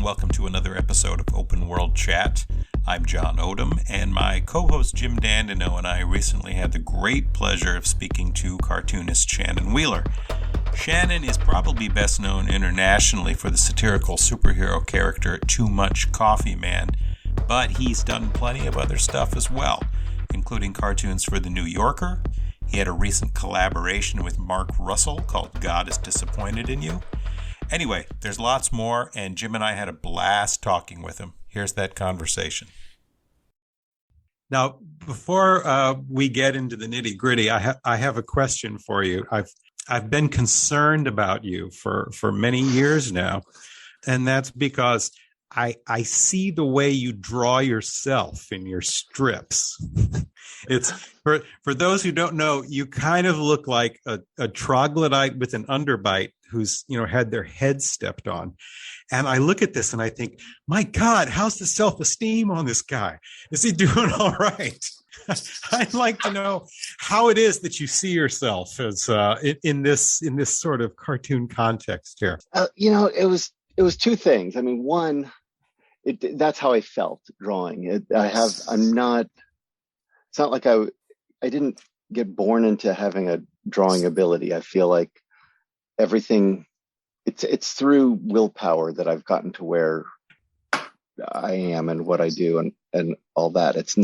and welcome to another episode of Open World Chat. I'm John Odom, and my co-host Jim Dandino and I recently had the great pleasure of speaking to cartoonist Shannon Wheeler. Shannon is probably best known internationally for the satirical superhero character Too Much Coffee Man, but he's done plenty of other stuff as well, including cartoons for The New Yorker. He had a recent collaboration with Mark Russell called God is Disappointed in You. Anyway, there's lots more, and Jim and I had a blast talking with him. Here's that conversation. Now, before we get into the nitty-gritty, I have a question for you. I've been concerned about you for many years now, and that's because I see the way you draw yourself in your strips. It's for those who don't know, you kind of look like a troglodyte with an underbite who's had their head stepped on. And I look at this and I think, my God, how's the self-esteem on this guy? Is he doing all right? I'd like to know how it is that you see yourself as in this sort of cartoon context here. It was two things. I mean, one, that's how I felt drawing it. It's not like I didn't get born into having a drawing ability. I feel like everything, it's through willpower that I've gotten to where I am and what I do and all that. It's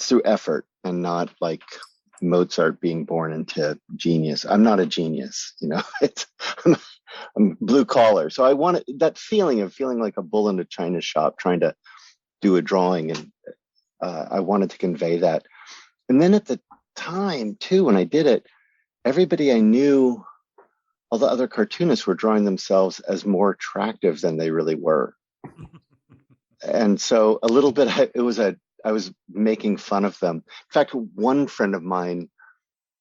through effort and not like Mozart being born into genius. I'm not a genius, I'm blue collar. So I wanted that feeling like a bull in a china shop trying to do a drawing. And I wanted to convey that. And then at the time too, when I did it, everybody I knew, all the other cartoonists were drawing themselves as more attractive than they really were. And so a little bit, I was making fun of them. In fact, one friend of mine,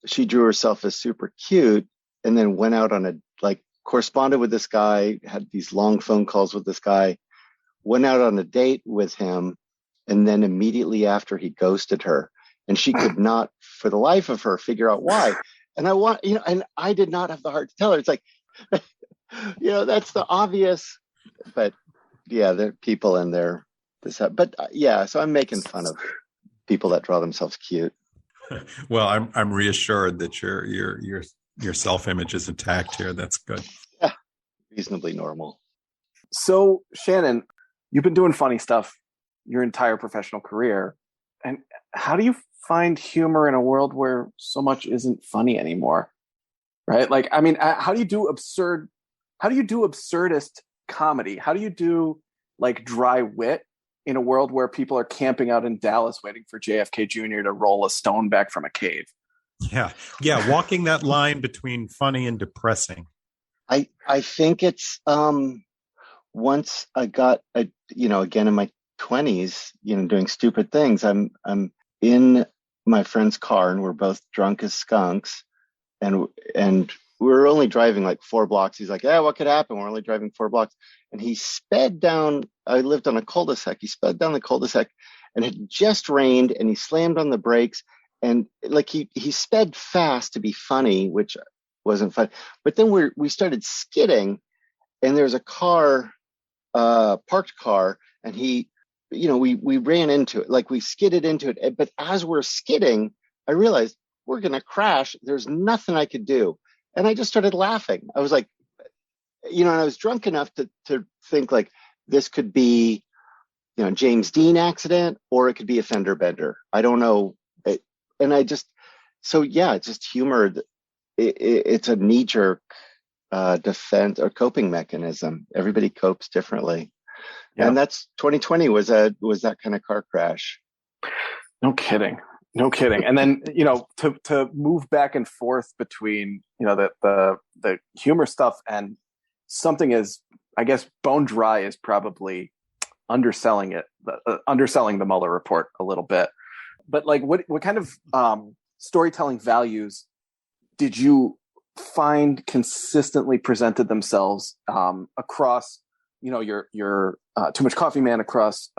she drew herself as super cute and then went out on corresponded with this guy, had these long phone calls with this guy, went out on a date with him. And then immediately after he ghosted her, and she could not for the life of her figure out why. And and I did not have the heart to tell her. It's like, that's the obvious, but yeah, there are people in there. So I'm making fun of people that draw themselves cute. Well, I'm reassured that your self-image is intact here. That's good. Yeah, reasonably normal. So Shannon, you've been doing funny stuff your entire professional career. And how do you find humor in a world where so much isn't funny anymore? Right? Like, I mean, how do you do absurdist comedy? How do you do like dry wit in a world where people are camping out in Dallas waiting for JFK Jr. to roll a stone back from a cave? Yeah. Walking that line between funny and depressing. I think it's, once I got, again in my 20s, doing stupid things, I'm in my friend's car and we're both drunk as skunks and we're only driving like 4 blocks. He's like, yeah, what could happen? We're only driving 4 blocks. And he sped down, I lived on a cul-de-sac. He sped down the cul-de-sac and it had just rained and he slammed on the brakes and like he sped fast to be funny, which wasn't fun. But then we started skidding and there's a car, parked car, and we ran into it, like we skidded into it. But as we're skidding, I realized we're going to crash. There's nothing I could do. And I just started laughing. I was like, and I was drunk enough to think like this could be, James Dean accident, or it could be a fender bender. I don't know. It's just humor. It's a knee-jerk defense or coping mechanism. Everybody copes differently. Yeah. And that's 2020 was that kind of car crash. No kidding. And then, to move back and forth between, the humor stuff and something as, I guess, bone dry is probably underselling the Mueller report a little bit. But like, what kind of storytelling values did you find consistently presented themselves across, your Too Much Coffee Man, across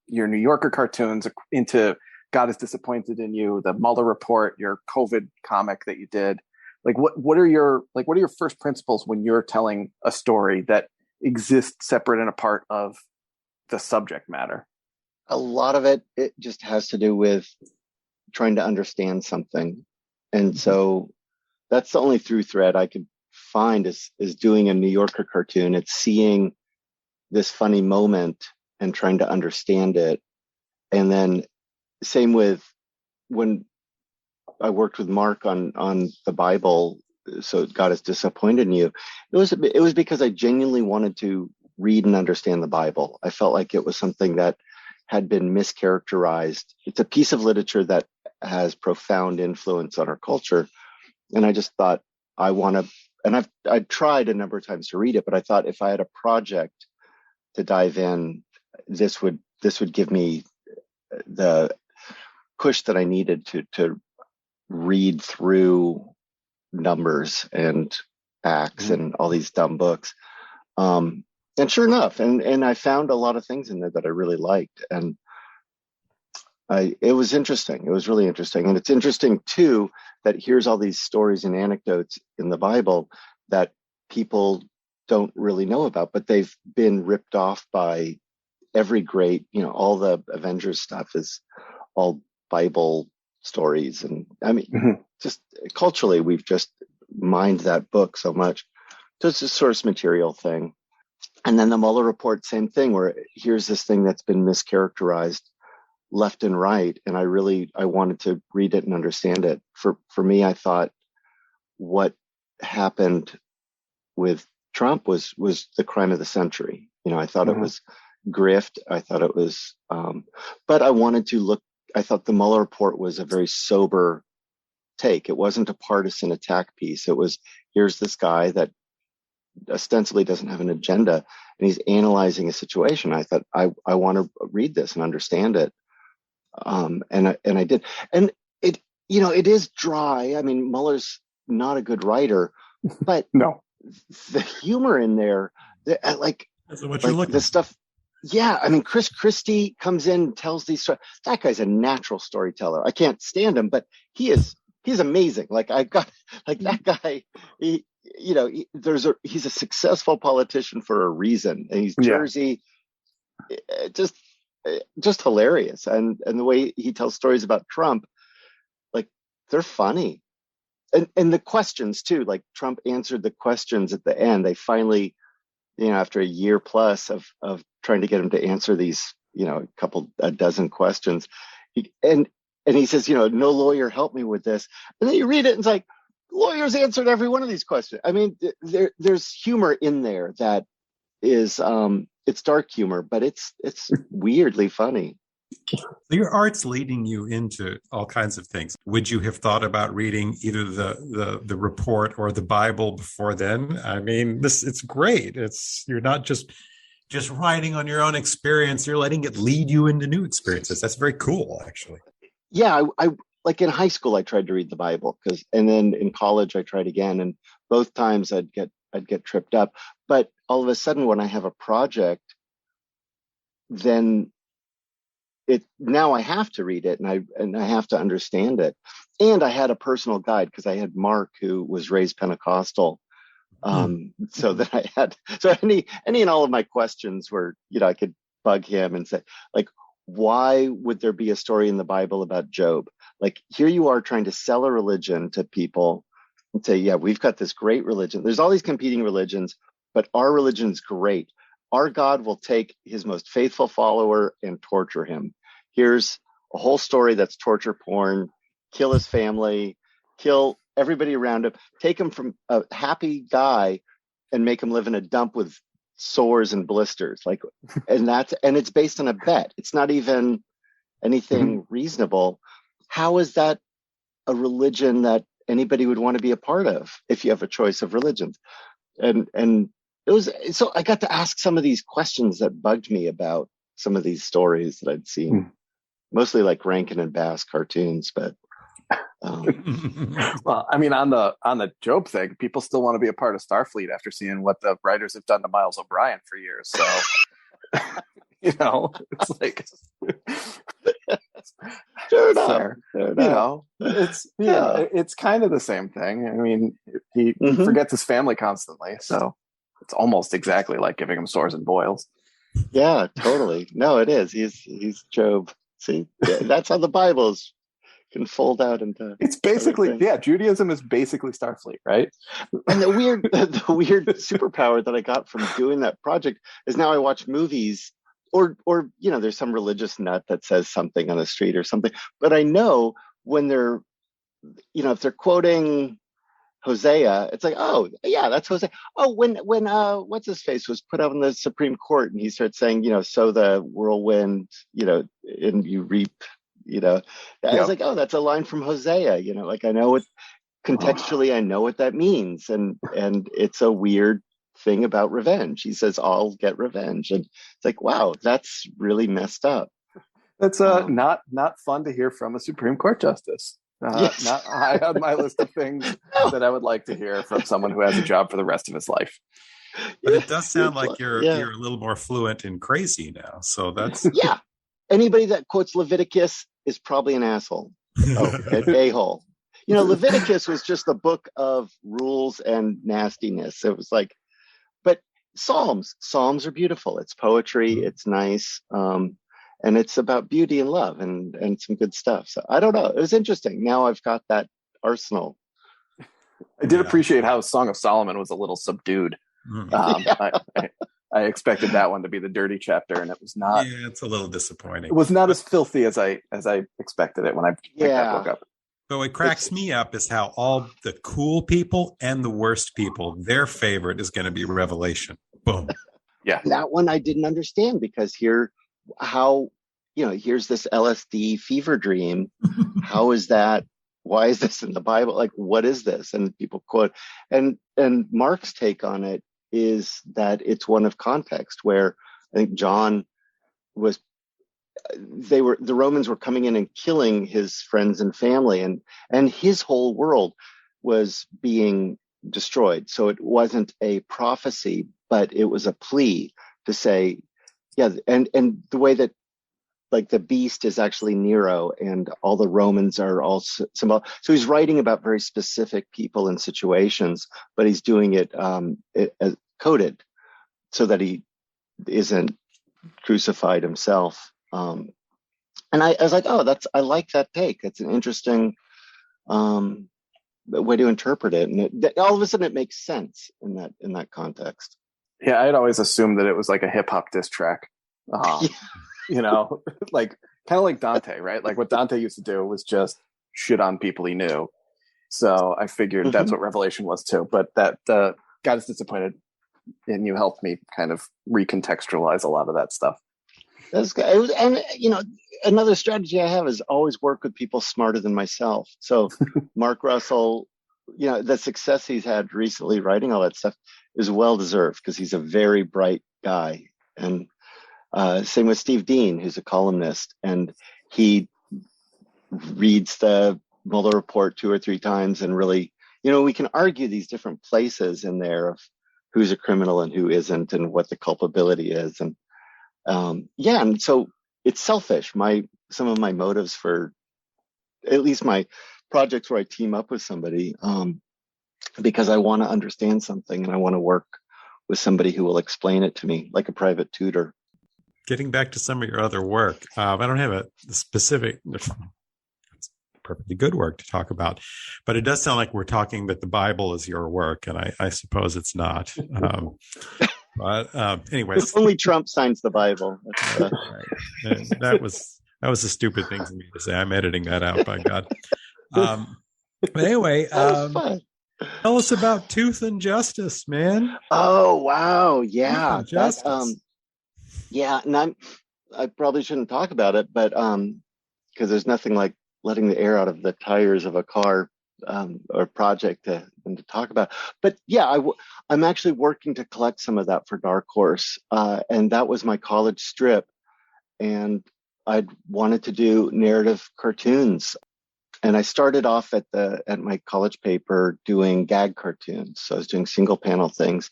your New Yorker cartoons, into God is Disappointed in You, the Mueller report, your COVID comic that you did? Like, what are your first principles when you're telling a story that exist separate and apart of the subject matter? A lot of it just has to do with trying to understand something. And so that's the only through thread I could find is doing a New Yorker cartoon. It's seeing this funny moment and trying to understand it. And then same with when I worked with Mark on the Bible, so God is disappointed in you. It was because I genuinely wanted to read and understand the Bible. I felt like it was something that had been mischaracterized. It's a piece of literature that has profound influence on our culture. And I just thought and I've tried a number of times to read it, but I thought if I had a project to dive in, this would give me the push that I needed to read through Numbers and Acts and all these dumb books. And sure enough, and I found a lot of things in there that I really liked. And it was interesting. It was really interesting. And it's interesting too, that here's all these stories and anecdotes in the Bible that people don't really know about, but they've been ripped off by every great, all the Avengers stuff is all Bible stories. And I mean, just culturally, we've just mined that book so much. So it's a source material thing. And then the Mueller report, same thing, where here's this thing that's been mischaracterized left and right. And I wanted to read it and understand it. For me, I thought what happened with Trump was the crime of the century. I thought it was grift. I thought it was, but I thought the Mueller report was a very sober take. It wasn't a partisan attack piece. It was, here's this guy that ostensibly doesn't have an agenda and he's analyzing a situation. I thought I want to read this and understand it. And I did. And it is dry. I mean, Mueller's not a good writer, but no, the humor in there, that's what you're looking the stuff. Yeah. I mean, Chris Christie comes in and tells these stories. That guy's a natural storyteller. I can't stand him, but he's amazing. That guy, he's a successful politician for a reason, and he's Jersey, just hilarious. And the way he tells stories about Trump, like they're funny, and the questions too. Like Trump answered the questions at the end. They finally, after a year plus of trying to get him to answer these, a dozen questions, and he says, no lawyer helped me with this. And then you read it and it's like, lawyers answered every one of these questions. I mean, there's humor in there that is, it's dark humor, but it's weirdly funny. So your art's leading you into all kinds of things. Would you have thought about reading either the report or the Bible before then? I mean, it's great. You're not just writing on your own experience. You're letting it lead you into new experiences. That's very cool, actually. Yeah, I like in high school, I tried to read the Bible and then in college I tried again, and both times I'd get tripped up. But all of a sudden, when I have a project, then now I have to read it and I have to understand it. And I had a personal guide because I had Mark, who was raised Pentecostal. So that I had, any and all of my questions were, I could bug him and say, like, why would there be a story in the Bible about Job? Like, here you are trying to sell a religion to people and say, yeah, we've got this great religion. There's all these competing religions, but our religion's great. Our God will take his most faithful follower and torture him. Here's a whole story that's torture porn, kill his family, kill everybody around him, take him from a happy guy and make him live in a dump with sores and blisters. And it's based on a bet. It's not even anything reasonable. How is that a religion that anybody would want to be a part of if you have a choice of religions? And it was, so I got to ask some of these questions that bugged me about some of these stories that I'd seen, mostly like Rankin and Bass cartoons, but well, I mean, on the Job thing, people still want to be a part of Starfleet after seeing what the writers have done to Miles O'Brien for years. So, it's like, fair enough. It's kind of the same thing. I mean, he forgets his family constantly. So, it's almost exactly like giving him sores and boils. Yeah, totally. No, it is. He's Job. See, that's how the Bibles can fold out into. It's basically, yeah, Judaism is basically Starfleet, right? And the weird superpower that I got from doing that project is now I watch movies, or there's some religious nut that says something on the street or something, but I know when they're, if they're quoting Hosea, it's like, oh yeah, that's Hosea. Oh, when what's his face was put up in the Supreme Court and he starts saying, sow the whirlwind, and you reap, I was like, oh, that's a line from Hosea. Like I know it contextually, I know what that means, and it's a weird thing about revenge. He says, "I'll get revenge," and it's like, wow, that's really messed up. That's not fun to hear from a Supreme Court justice. Yes. Not high on my list of things that I would like to hear from someone who has a job for the rest of his life. But it does sound like you're a little more fluent in crazy now. So that's yeah. Anybody that quotes Leviticus is probably an asshole. An a-hole. Leviticus was just a book of rules and nastiness. It was like, but Psalms are beautiful. It's poetry. It's nice. And it's about beauty and love and some good stuff. So I don't know. It was interesting. Now I've got that arsenal. I did appreciate how Song of Solomon was a little subdued. I expected that one to be the dirty chapter, and it was not. Yeah, it's a little disappointing. It was not as filthy as I expected it when I picked that book up. But what cracks me up is how all the cool people and the worst people, their favorite is going to be Revelation. Boom. Yeah. That one I didn't understand because here's this LSD fever dream. How is that? Why is this in the Bible? Like, what is this? And people quote, and Mark's take on it is that it's one of context, where I think John the Romans were coming in and killing his friends and family, and his whole world was being destroyed. So it wasn't a prophecy, but it was a plea to say, yeah, and the way that, like, the beast is actually Nero and all the Romans are all symbol. So he's writing about very specific people and situations, but he's doing it coded so that he isn't crucified himself. And I was like, oh, I like that take. It's an interesting way to interpret it. And all of a sudden it makes sense in that context. Yeah, I had always assumed that it was like a hip hop diss track. Like kind of like Dante, right? Like what Dante used to do was just shit on people he knew. So I figured that's what Revelation was too. But that got us disappointed, and you helped me kind of recontextualize a lot of that stuff. That's good. And another strategy I have is always work with people smarter than myself. So Mark Russell, the success he's had recently writing all that stuff is well deserved because he's a very bright guy. And same with Steve Dean, who's a columnist, and he reads the Mueller report 2 or 3 times and really, we can argue these different places in there of who's a criminal and who isn't and what the culpability is. And and so it's selfish. Some of my motives for at least my projects where I team up with somebody, because I want to understand something and I want to work with somebody who will explain it to me like a private tutor. Getting back to some of your other work, I don't have a specific, it's perfectly good work to talk about, but it does sound like we're talking that the Bible is your work, and I suppose it's not. But anyways, only Trump signs the Bible. That was a stupid thing for me to say. I'm editing that out, by God. But anyway, tell us about Tooth and Justice, man. Oh wow, yeah, Justice. And I probably shouldn't talk about it, but because there's nothing like letting the air out of the tires of a car or project to talk about. But yeah, I'm actually working to collect some of that for Dark Horse, and that was my college strip, and I'd wanted to do narrative cartoons, and I started off at my college paper doing gag cartoons. So I was doing single panel things,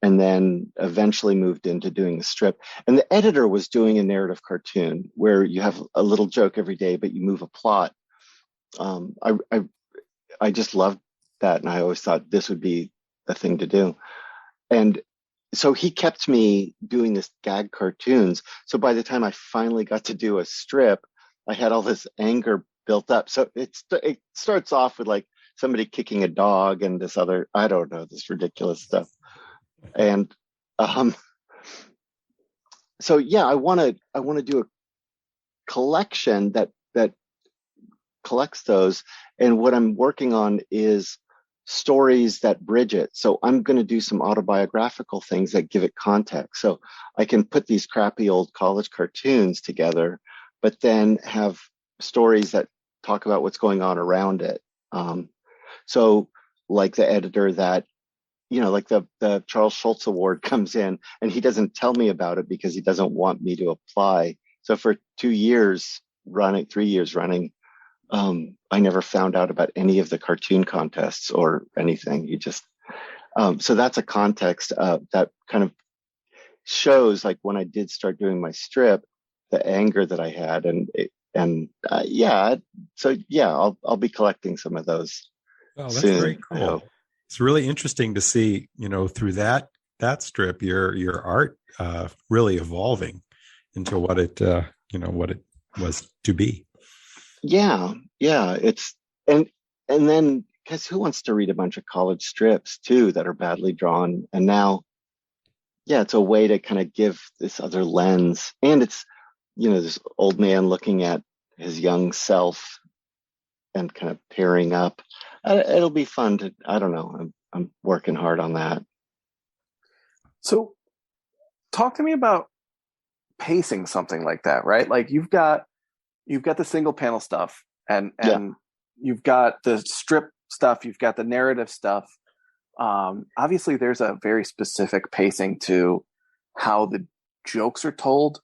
and then eventually moved into doing the strip. And the editor was doing a narrative cartoon where you have a little joke every day, but you move a plot. I just loved that, and I always thought this would be the thing to do. And so he kept me doing this gag cartoons. So by the time I finally got to do a strip, I had all this anger built up. So it starts off with like somebody kicking a dog and this other, I don't know, this ridiculous stuff. And so yeah, I want to do a collection that collects those. And what I'm working on is stories that bridge it. So I'm going to do some autobiographical things that give it context. So I can put these crappy old college cartoons together, but then have stories that talk about what's going on around it. So like the editor that, like the Charles Schultz Award comes in and he doesn't tell me about it because he doesn't want me to apply. So for 3 years running, I never found out about any of the cartoon contests or anything. You just, so that's a context that kind of shows like when I did start doing my strip, the anger that I had, I'll be collecting some of those. Oh, that's soon, very cool. It's really interesting to see, through that strip, your art really evolving into what it was to be. Yeah. It's and then because who wants to read a bunch of college strips too that are badly drawn? And now, it's a way to kind of give this other lens, and it's this old man looking at his young self and kind of pairing up. It'll be fun to. I don't know. I'm working hard on that. So, talk to me about pacing something like that, right? Like you've got the single panel stuff and you've got the strip stuff, you've got the narrative stuff. Obviously there's a very specific pacing to how the jokes are told,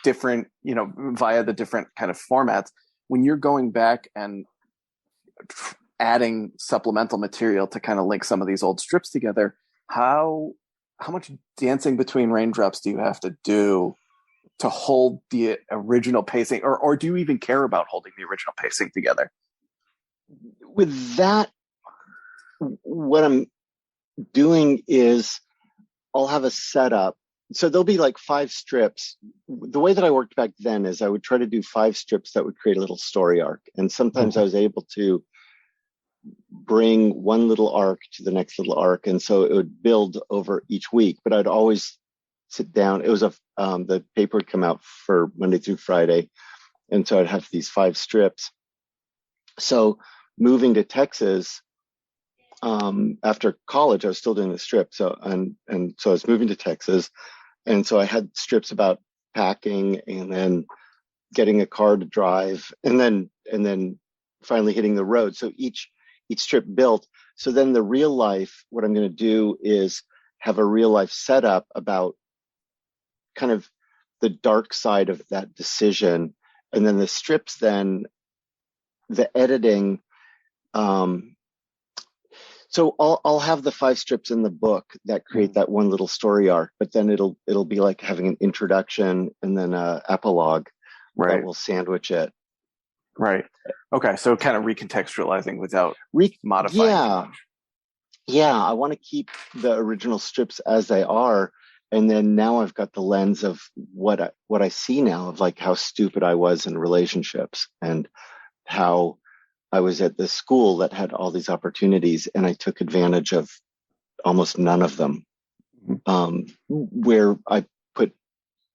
different, via the different kind of formats. When you're going back and adding supplemental material to kind of link some of these old strips together, how much dancing between raindrops do you have to do to hold the original pacing, or do you even care about holding the original pacing together? With that, what I'm doing is I'll have a setup. So there'll be like 5 strips. The way that I worked back then is I would try to do 5 strips that would create a little story arc. And sometimes I was able to bring one little arc to the next little arc. And so it would build over each week, but I'd always sit down. It was the paper would come out for Monday through Friday. And so I'd have these 5 strips. So moving to Texas, after college, I was still doing the strip. So, and so I was moving to Texas. And so I had strips about packing and then getting a car to drive and then finally hitting the road. So each strip built. So then the real life, what I'm going to do is have a real life setup about kind of the dark side of that decision. And then the strips, then the editing. So I'll have the 5 strips in the book that create that one little story arc, but then it'll be like having an introduction and then a epilogue that will sandwich it. Right. Okay. So kind of recontextualizing without modifying too much. Yeah. I want to keep the original strips as they are. And then now I've got the lens of what I see now of like how stupid I was in relationships and how I was at this school that had all these opportunities and I took advantage of almost none of them. Where I put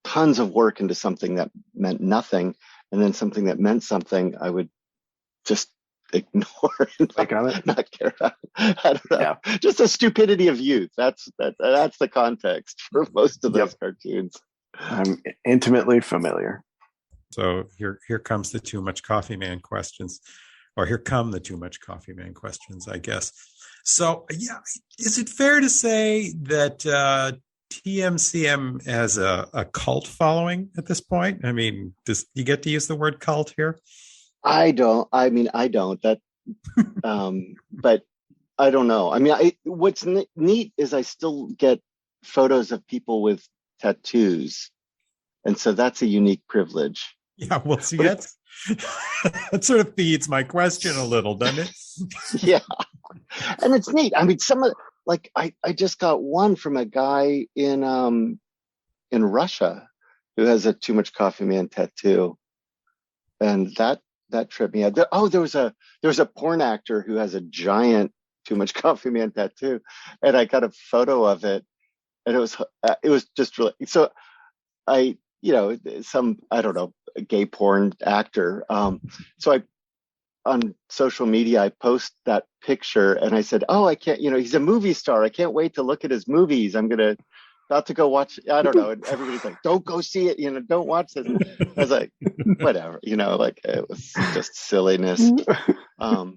tons of work into something that meant nothing, and then something that meant something I would just ignore and not care about. I don't know. Yeah. Just the stupidity of youth. That's the context for most of those cartoons. I'm intimately familiar. So here comes the Too Much Coffee Man questions. Or here come the Too Much Coffee Man questions, I guess. So, is it fair to say that TMCM has a cult following at this point? I mean, does you get to use the word cult here? I don't. That, but I don't know. I mean, what's neat is I still get photos of people with tattoos, and so that's a unique privilege. Yeah, well, see, that sort of feeds my question a little, doesn't it? Yeah, and it's neat. I mean, some of like I just got one from a guy in Russia who has a Too Much Coffee Man tattoo, and that tripped me out. There was a porn actor who has a giant Too Much Coffee Man tattoo, and I got a photo of it, and it was just really so. I some I don't know gay porn actor. So I on social media I post that picture, and I said, "Oh, I can't. He's a movie star. I can't wait to look at his movies. I'm about to go watch. I don't know." And everybody's like, "Don't go see it. Don't watch this." I was like, "Whatever." Like it was just silliness. I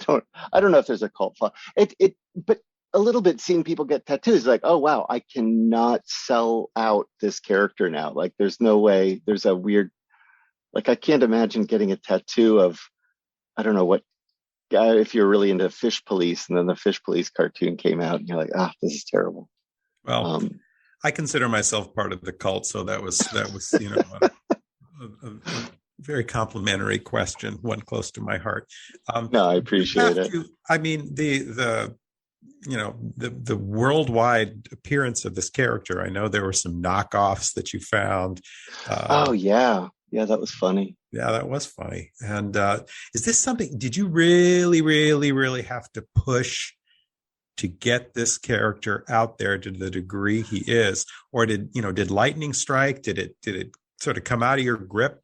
don't know if there's a cult flaw. But a little bit seeing people get tattoos, like, oh wow, I cannot sell out this character now. Like, there's no way. There's a weird, like, I can't imagine getting a tattoo of, I don't know what guy, if you're really into Fish Police, and then the Fish Police cartoon came out, and you're like, this is terrible. Well, I consider myself part of the cult, so that was a very complimentary question, one close to my heart. No, I appreciate it. I mean, the worldwide appearance of this character. I know there were some knockoffs that you found. Yeah, that was funny. Yeah, that was funny. And is this something? Did you really, really, really have to push to get this character out there to the degree he is, or did lightning strike? Did it sort of come out of your grip?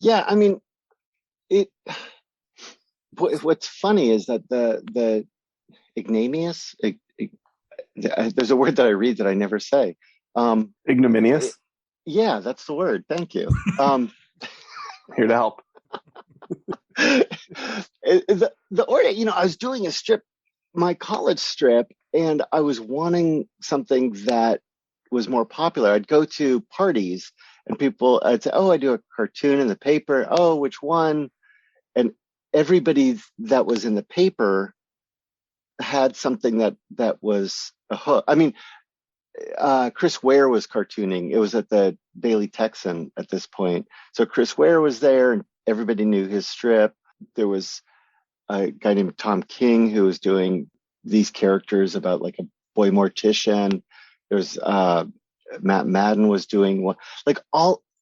Yeah, I mean, what's funny is that the ignominious, there's a word that I read that I never say. Ignominious? Yeah, that's the word. Thank you. Here to help. The order, I was doing a strip, my college strip, and I was wanting something that was more popular. I'd go to parties and I'd say, oh, I do a cartoon in the paper. Oh, which one? And everybody that was in the paper had something that was a hook. I mean, Chris Ware was cartooning. It was at the Daily Texan at this point. So Chris Ware was there, and everybody knew his strip. There was a guy named Tom King who was doing these characters about like a boy mortician. There's Matt Madden was doing one. Like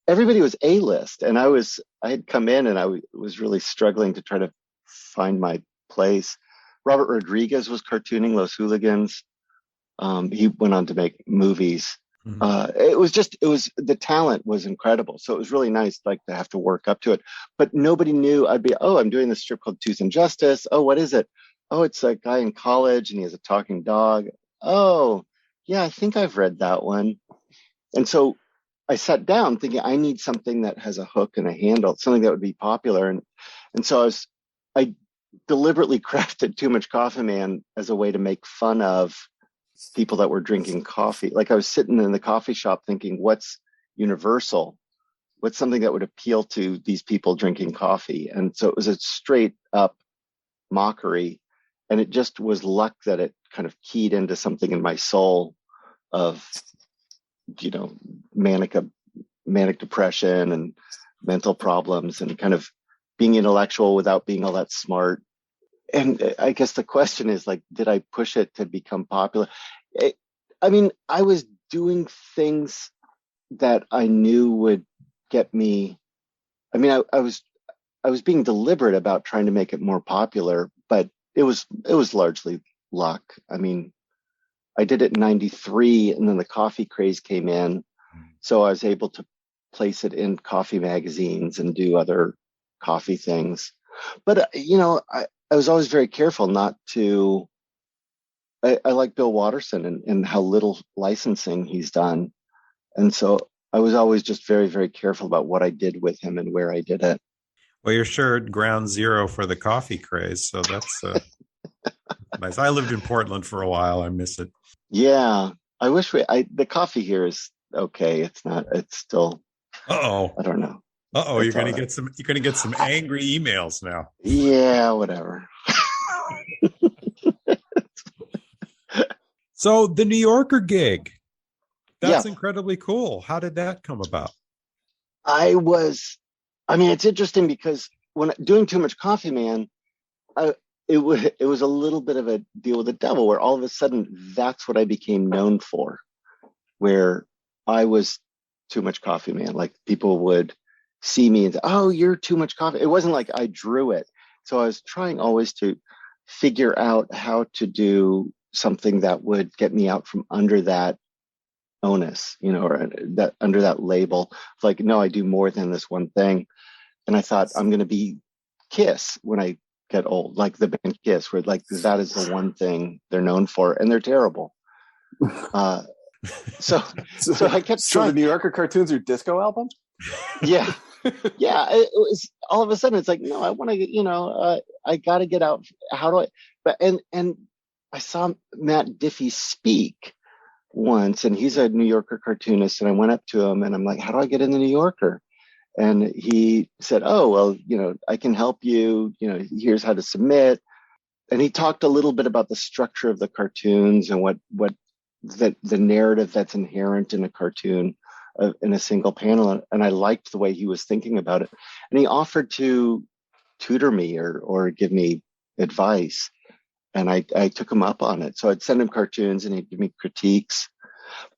everybody was A-list, and I had come in and I was really struggling to try to find my place. Robert Rodriguez was cartooning Los Hooligans. He went on to make movies. Mm-hmm. The talent was incredible. So it was really nice, like, to have to work up to it. But nobody knew. I'm doing this strip called Tooth and Justice. Oh, what is it? Oh, it's a guy in college and he has a talking dog. Oh, yeah, I think I've read that one. And so I sat down thinking I need something that has a hook and a handle, something that would be popular. And so I deliberately crafted Too Much Coffee Man as a way to make fun of people that were drinking coffee. Like, I was sitting in the coffee shop thinking, what's universal? What's something that would appeal to these people drinking coffee? And so it was a straight up mockery. And it just was luck that it kind of keyed into something in my soul of, manic depression and mental problems and kind of being intellectual without being all that smart. And I guess the question is, like, did I push it to become popular? I was doing things that I knew would get me. I was being deliberate about trying to make it more popular, but it was largely luck. I did it in 93, and then the coffee craze came in. So I was able to place it in coffee magazines and do other coffee things. But, I was always very careful not to. I like Bill Watterson and how little licensing he's done. And so I was always just very, very careful about what I did with him and where I did it. Well, you're sure ground zero for the coffee craze. So that's nice. I lived in Portland for a while. I miss it. Yeah. I wish the coffee here is okay. It's still, I don't know. You're going to get some angry emails now. Yeah, whatever. So the New Yorker gig, that's incredibly cool. How did that come about? It's interesting because when doing Too Much Coffee Man, it was a little bit of a deal with the devil, where all of a sudden that's what I became known for, where I was Too Much Coffee Man. Like people would see me and say, "Oh, you're Too Much Coffee." It wasn't like I drew it. So I was trying always to figure out how to do something that would get me out from under that onus, or that under that label. Like, no, I do more than this one thing. And I thought I'm going to be Kiss when I get old, like the band Kiss, where like that is the one thing they're known for, and they're terrible. So I kept So trying. the New Yorker cartoons are disco album? Yeah. Yeah. It was all of a sudden, it's like, no, I want to, I got to get out. How do I, and I saw Matt Diffie speak once, and he's a New Yorker cartoonist. And I went up to him and I'm like, how do I get in the New Yorker? And he said, oh, well, I can help you, here's how to submit. And he talked a little bit about the structure of the cartoons and what the narrative that's inherent in a cartoon in a single panel. And I liked the way he was thinking about it. And he offered to tutor me or give me advice. And I took him up on it. So I'd send him cartoons and he'd give me critiques.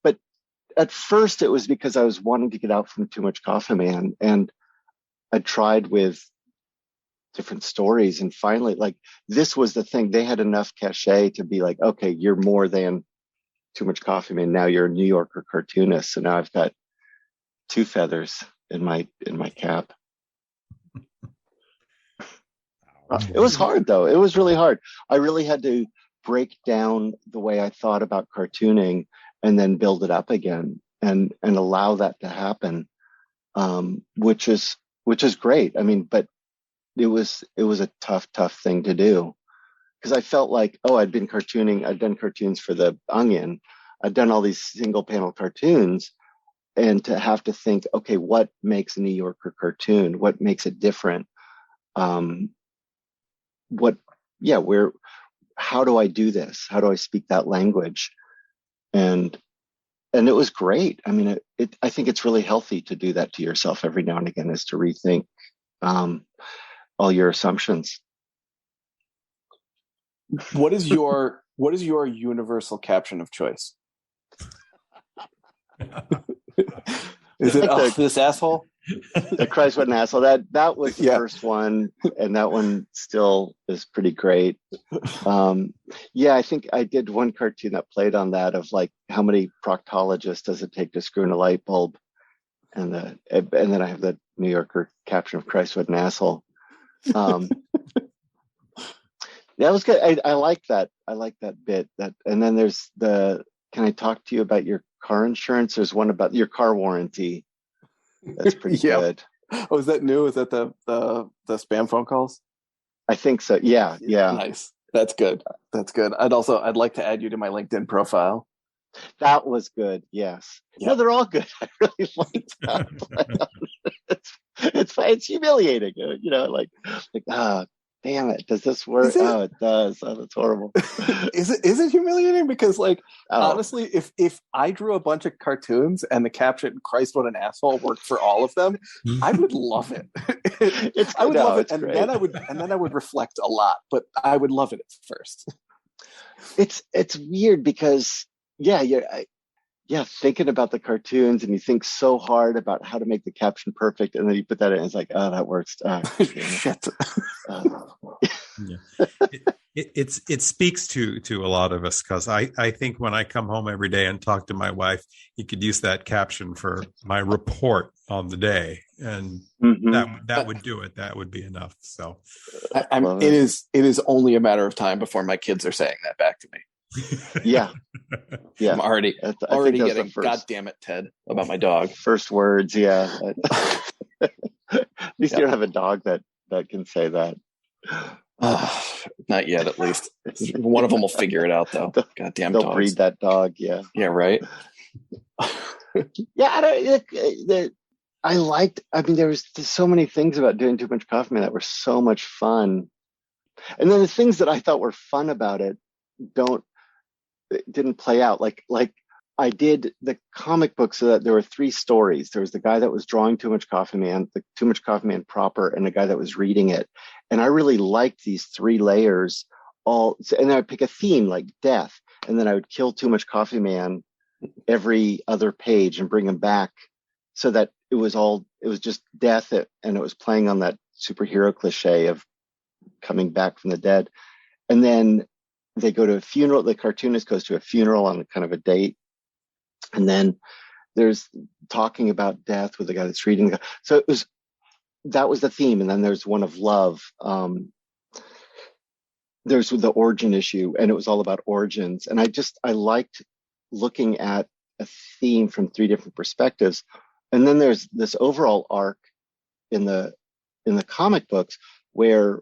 But at first it was because I was wanting to get out from Too Much Coffee Man. And I tried with different stories. And finally, like, this was the thing. They had enough cachet to be like, okay, you're more than Too Much Coffee Man. Now you're a New Yorker cartoonist. So now I've got two feathers in my cap. It was hard though. It was really hard. I really had to break down the way I thought about cartooning and then build it up again and allow that to happen. Which is great. I mean, but it was a tough thing to do, because I felt like, I'd done cartoons for the Onion. I'd done all these single panel cartoons, and to have to think, okay, what makes a New Yorker cartoon? What makes it different? How do I do this? How do I speak that language? And it was great. I mean, I think it's really healthy to do that to yourself every now and again, is to rethink all your assumptions. What is your universal caption of choice? Is it this asshole? The Christ, what an asshole. That was the first one, and that one still is pretty great. I think I did one cartoon that played on that, of like, how many proctologists does it take to screw in a light bulb? And then I have the New Yorker caption of Christ, what an asshole. That was good. I like that. I like that bit. And then there's can I talk to you about your car insurance? There's one about your car warranty. That's pretty good. Oh, is that new? Is that the spam phone calls? I think so. Yeah. Nice. That's good. I'd like to add you to my LinkedIn profile. That was good. Yes. Yep. No, they're all good. I really liked that. It's humiliating. Damn it. Does this work? Oh, it does. Oh, that's horrible. Is it humiliating? Because honestly, if I drew a bunch of cartoons and the caption "Christ, what an asshole" worked for all of them, I would love it. I would love it, and great. then I would reflect a lot. But I would love it at first. It's weird because thinking about the cartoons, and you think so hard about how to make the caption perfect, and then you put that in, and it's like, oh, that works. Shit. It speaks to a lot of us, because I think when I come home every day and talk to my wife, you could use that caption for my report on the day, and that would do it. That would be enough. So it is only a matter of time before my kids are saying that back to me. Yeah. I'm already getting, God damn it, Ted, about my dog. First words. Yeah. At least you don't have a dog that can say that. Not yet, at least. One of them will figure it out, though. Goddamn dogs. They'll breed that dog. Yeah. Yeah. Right. I liked. I mean, there was so many things about doing Too Much Coffee Man that were so much fun, and then the things that I thought were fun about it didn't play out. Like I did the comic book so that there were three stories. There was the guy that was drawing Too Much Coffee Man, the Too Much Coffee Man proper, and the guy that was reading it. And I really liked these three layers all, and I would pick a theme like death, and then I would kill Too Much Coffee Man every other page and bring him back so that it was just death, and it was playing on that superhero cliche of coming back from the dead. And then they go to a funeral. The cartoonist goes to a funeral on kind of a date. And then there's talking about death with the guy that's reading. So that was the theme. And then there's one of love. There's the origin issue, and it was all about origins. And I liked looking at a theme from three different perspectives. And then there's this overall arc in the comic books where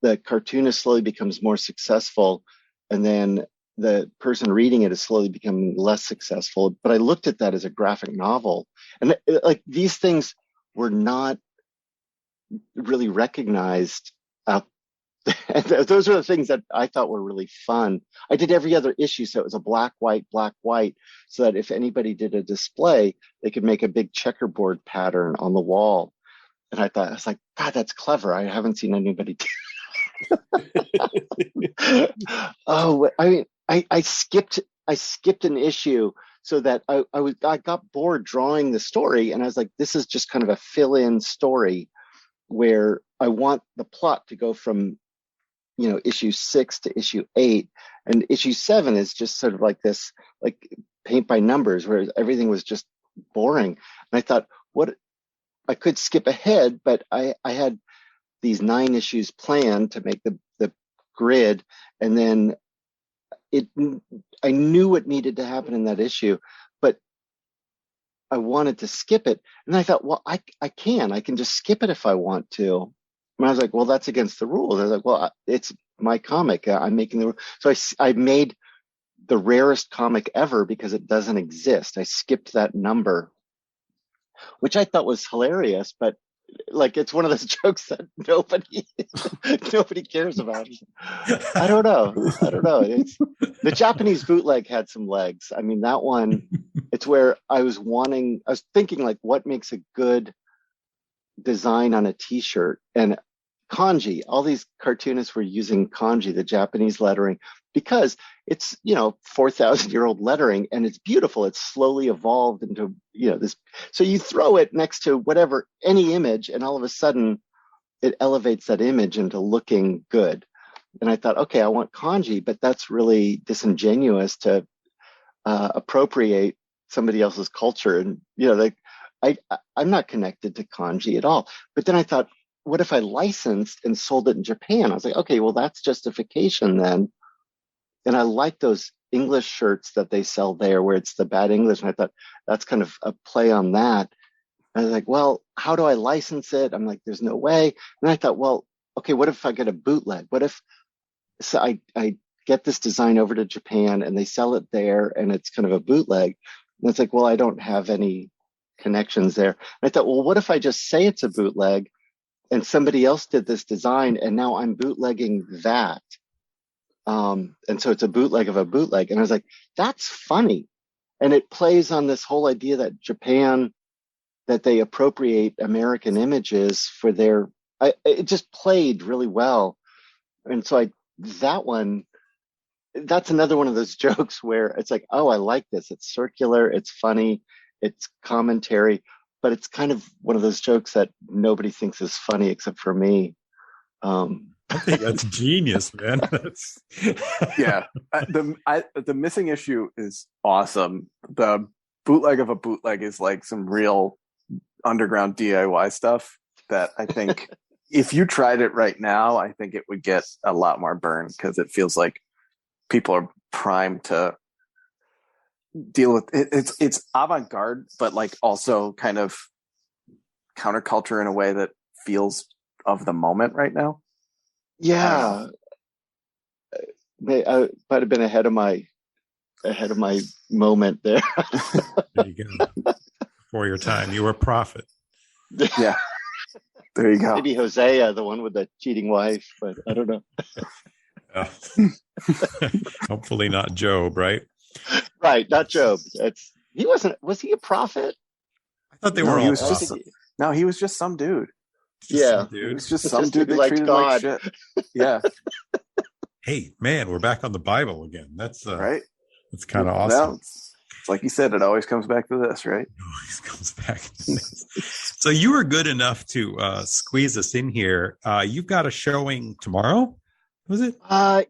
the cartoonist slowly becomes more successful, and then the person reading it is slowly becoming less successful. But I looked at that as a graphic novel, and like these things were not really recognized out. And those are the things that I thought were really fun. I did every other issue, so it was a black, white, so that if anybody did a display, they could make a big checkerboard pattern on the wall. And I was like, God, that's clever. I haven't seen anybody do. Oh, I mean, I skipped an issue so that I got bored drawing the story, and I was like, this is just kind of a fill-in story where I want the plot to go from, issue 6 to issue 8, and issue 7 is just sort of like this, like paint by numbers, where everything was just boring. And I thought, what I could skip ahead, but I had these 9 issues planned to make the grid, and then I knew what needed to happen in that issue, but I wanted to skip it. And I thought, well, I can just skip it if I want to. And I was like, well, that's against the rules. I was like, well, it's my comic. I'm making the rules. So I made the rarest comic ever because it doesn't exist. I skipped that number, which I thought was hilarious, but like, it's one of those jokes that nobody cares about. I don't know. The Japanese bootleg had some legs. I mean, that one, it's where I was thinking like, what makes a good design on a t-shirt? And kanji, all these cartoonists were using kanji, the Japanese lettering, because it's 4,000-year-old lettering, and it's beautiful. It's slowly evolved into this. So you throw it next to any image, and all of a sudden it elevates that image into looking good. And I thought, okay, I want kanji, but that's really disingenuous to appropriate somebody else's culture. And I'm not connected to kanji at all. But then I thought, what if I licensed and sold it in Japan? I was like, okay, well, that's justification then. And I like those English shirts that they sell there where it's the bad English. And I thought that's kind of a play on that. And I was like, well, how do I license it? I'm like, there's no way. And I thought, well, okay, what if I get a bootleg? What if I get this design over to Japan and they sell it there and it's kind of a bootleg? And it's like, well, I don't have any connections there. And I thought, well, what if I just say it's a bootleg and somebody else did this design and now I'm bootlegging that? And so it's a bootleg of a bootleg. And I was like, that's funny. And it plays on this whole idea that Japan, that they appropriate American images for it just played really well. And so that's another one of those jokes where it's like, oh, I like this. It's circular. It's funny. It's commentary, but it's kind of one of those jokes that nobody thinks is funny except for me. I think that's genius, man. Yeah. The missing issue is awesome. The bootleg of a bootleg is like some real underground DIY stuff that I think if you tried it right now, I think it would get a lot more burn because it feels like people are primed to deal with it. It's avant-garde, but like also kind of counterculture in a way that feels of the moment right now. Yeah, I might have been ahead of my moment there. There you go. For your time, you were a prophet. Yeah, there you go. Maybe Hosea, the one with the cheating wife, but I don't know. Hopefully not Job, right? Right, not Job. He wasn't. Was he a prophet? I thought they No, were he all was prophets. he was just some dude. Just Yeah. some He dude. was just It's some just dude who they liked treated God. like shit. Yeah. Hey, man, we're back on the Bible again. That's Right. That's kind of Well, awesome. it's like you said, it always comes back to this, right? It always comes back to this. So you were good enough to squeeze us in here. You've got a showing tomorrow, was it?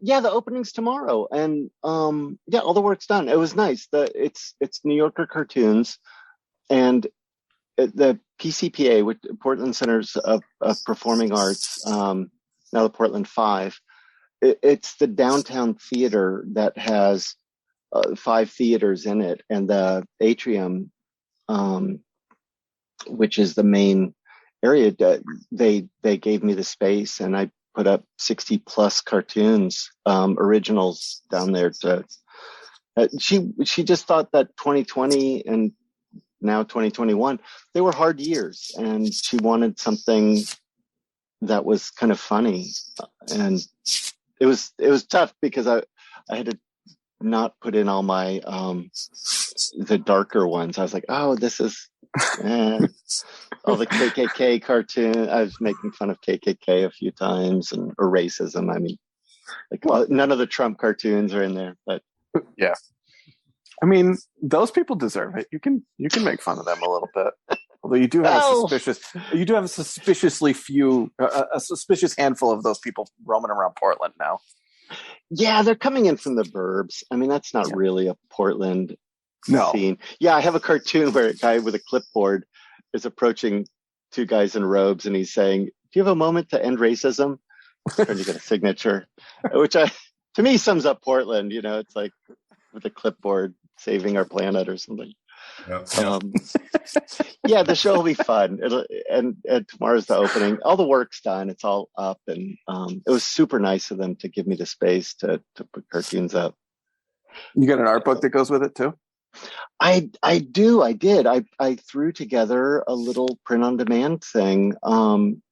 Yeah, the opening's tomorrow, and yeah, all the work's done. It was nice. It's New Yorker cartoons, and the PCPA, with Portland Centers of Performing Arts, now the Portland Five. It's the downtown theater that has 5 theaters in it, and the atrium, which is the main area. They gave me the space, and I put up 60 plus cartoons, originals down there. She just thought that 2020 and now 2021, they were hard years, and she wanted something that was kind of funny, and it was tough because I had to not put in all my the darker ones. I was like, oh, this is all the KKK cartoon. I was making fun of KKK a few times, or racism. I mean, like, none of the Trump cartoons are in there, but yeah. I mean, those people deserve it. You can make fun of them a little bit. Although you do have a suspiciously few, a suspicious handful of those people roaming around Portland now. Yeah, they're coming in from the burbs. I mean, that's not really a Portland scene. Yeah, I have a cartoon where a guy with a clipboard is approaching 2 guys in robes, and he's saying, "Do you have a moment to end racism?" Trying to get a signature, which to me sums up Portland. You know, it's like with a clipboard saving our planet or something. Yeah. Yeah, the show will be fun. And tomorrow's the opening. All the work's done. It's all up, and it was super nice of them to give me the space to put cartoons up. You got an art book that goes with it too? I did. I threw together a little print on demand thing. An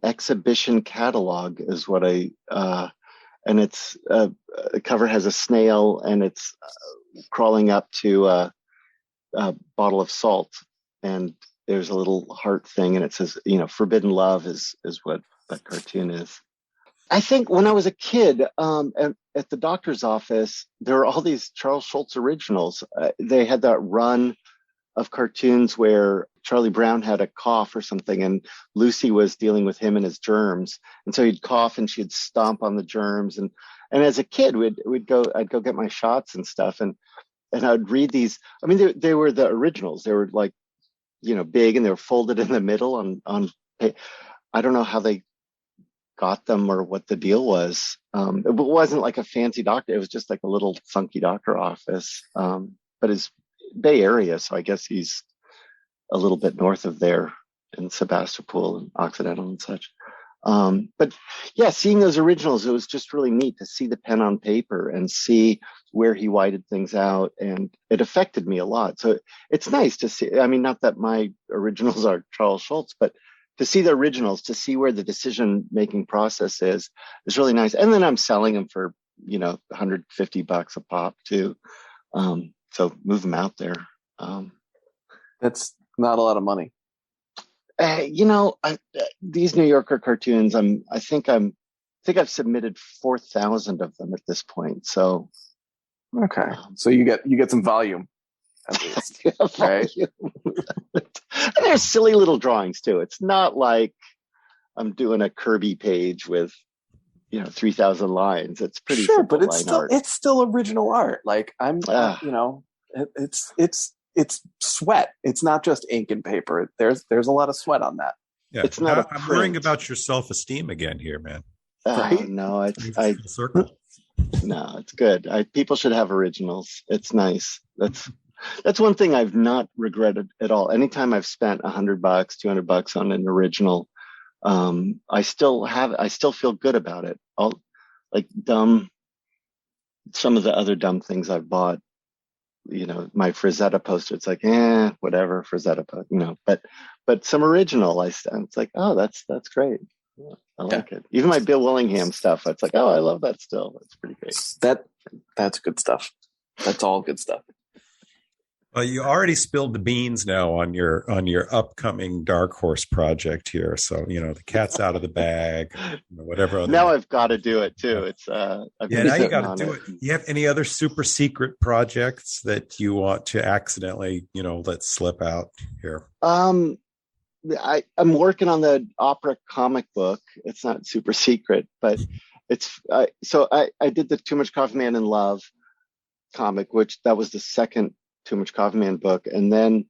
exhibition catalog is what and it's the cover has a snail, and it's crawling up to a bottle of salt, and there's a little heart thing, and it says, forbidden love is what that cartoon is. I think when I was a kid, at the doctor's office, there were all these Charles Schulz originals. They had that run of cartoons where Charlie Brown had a cough or something, and Lucy was dealing with him and his germs, and so he'd cough and she'd stomp on the germs, and as a kid I'd go get my shots and stuff, and I'd read these. I mean, they were the originals. They were like, big, and they were folded in the middle on. I don't know how they got them or what the deal was. It wasn't like a fancy doctor. It was just like a little funky doctor office. But it's Bay Area, so I guess he's a little bit north of there in Sebastopol and Occidental and such. But yeah, seeing those originals, it was just really neat to see the pen on paper and see where he whited things out, and it affected me a lot. So it's nice to see. I mean, not that my originals are Charles Schulz, but to see the originals, to see where the decision-making process is really nice. And then I'm selling them for, $150 a pop too. So move them out there. That's not a lot of money. These New Yorker cartoons, I think I've submitted 4,000 of them at this point. So, okay. So you get some volume. Right. And there's silly little drawings too. It's not like I'm doing a Kirby page with 3,000 lines. It's pretty but it's still original art. Like it's sweat. It's not just ink and paper. There's a lot of sweat on that. Yeah, it's not. I'm worrying about your self-esteem again here, man. Right? No, circle. No, it's good. People should have originals. It's nice. That's one thing I've not regretted at all. Anytime I've spent $100, $200 on an original, I still feel good about it. Some of the other dumb things I've bought, my Frazetta poster, it's like, whatever, Frazetta poster, but some original, it's like, oh, that's great. I like it. Even my Bill Willingham stuff, it's like, oh, I love that still. It's pretty great. That's good stuff. That's all good stuff. Well, you already spilled the beans now on your upcoming Dark Horse project here. So, the cat's out of the bag, whatever. Now I've got to do it too. It's I've been now you sitting got on to do it. You have any other super secret projects that you want to accidentally, let slip out here? I'm working on the opera comic book. It's not super secret, but it's so I did the Too Much Coffee Man in Love comic, which that was the second Too Much Coffee Man book. And then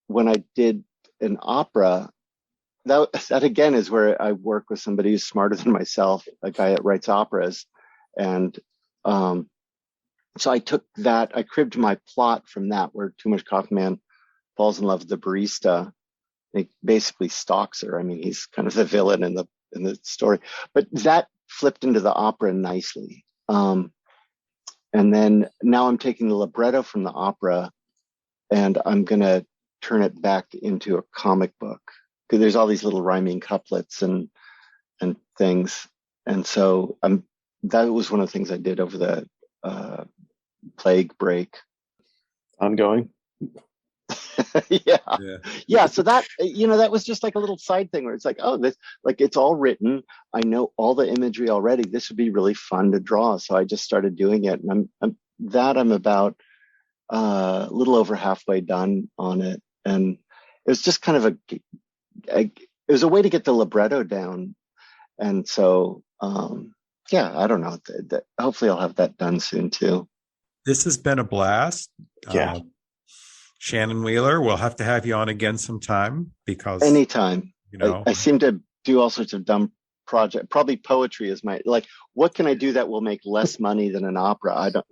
when I did an opera, that again is where I work with somebody who's smarter than myself, a guy that writes operas. And so I took that, I cribbed my plot from that, where Too Much Coffee Man falls in love with the barista. He basically stalks her. I mean, he's kind of the villain in the story, but that flipped into the opera nicely. And then now I'm taking the libretto from the opera and I'm going to turn it back into a comic book, because there's all these little rhyming couplets and things. And so that was one of the things I did over the plague break. Ongoing. Yeah. So that, that was just like a little side thing where it's like, oh, this, like, it's all written. I know all the imagery already. This would be really fun to draw. So I just started doing it, and I'm about a little over halfway done on it. And it was just kind of it was a way to get the libretto down. And so, I don't know. Hopefully I'll have that done soon too. This has been a blast. Yeah. Shannon Mueller, we'll have to have you on again sometime, because anytime. I seem to do all sorts of dumb projects. Probably poetry is my, like, what can I do that will make less money than an opera? I don't,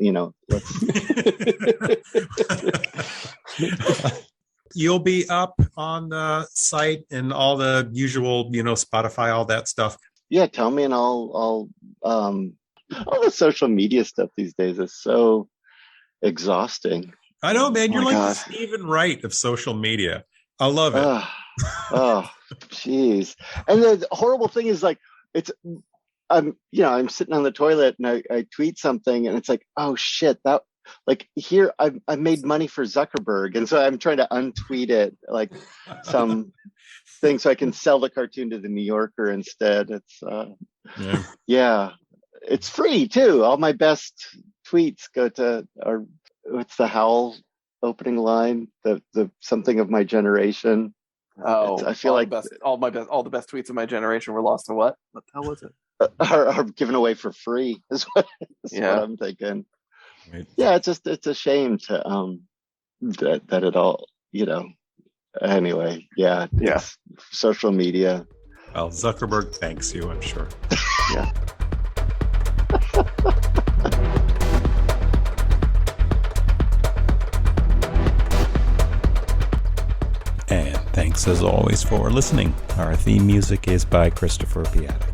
You'll be up on the site and all the usual, Spotify, all that stuff. Yeah, tell me, and I'll all the social media stuff these days is so exhausting. I know, man. You're like the Stephen Wright of social media. I love it. Oh, jeez. And the horrible thing is, like, I'm sitting on the toilet and I tweet something and it's like, oh shit, that, like, here I've made money for Zuckerberg, and so I'm trying to untweet it, like some thing, so I can sell the cartoon to the New Yorker instead. It's it's free too. All my best tweets go to what's the Howl opening line? The something of my generation. Oh, I feel like all the best tweets of my generation were lost to what? What the hell was it? Are given away for free. Is what I'm thinking. Right. Yeah, it's a shame to that it all, Anyway, it's social media. Well, Zuckerberg thanks you, I'm sure. Yeah. And thanks as always for listening. Our theme music is by Christopher Piatek.